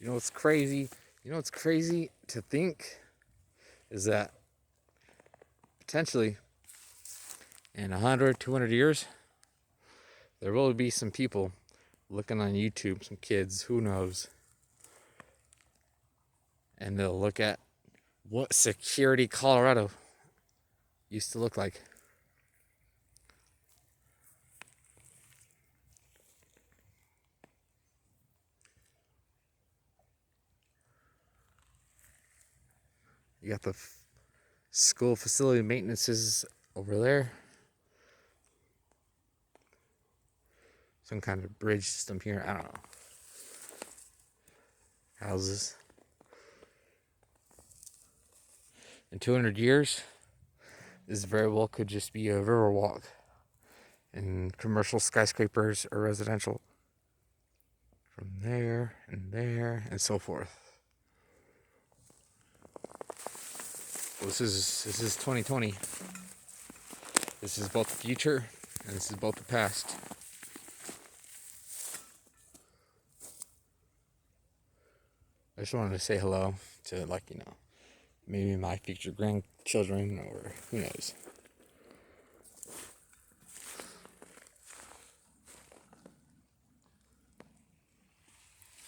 You know what's crazy? You know what's crazy to think is that potentially in 100, 200 years, there will be some people looking on YouTube, some kids, who knows, and they'll look at what Security Colorado used to look like. You got the school facility maintenances over there. Some kind of bridge system here. I don't know. Houses. In 200 years, this very well could just be a river walk and commercial skyscrapers or residential from there and so forth. This is 2020. This is both the future and this is both the past. I just wanted to say hello to, maybe my future grandchildren, or who knows.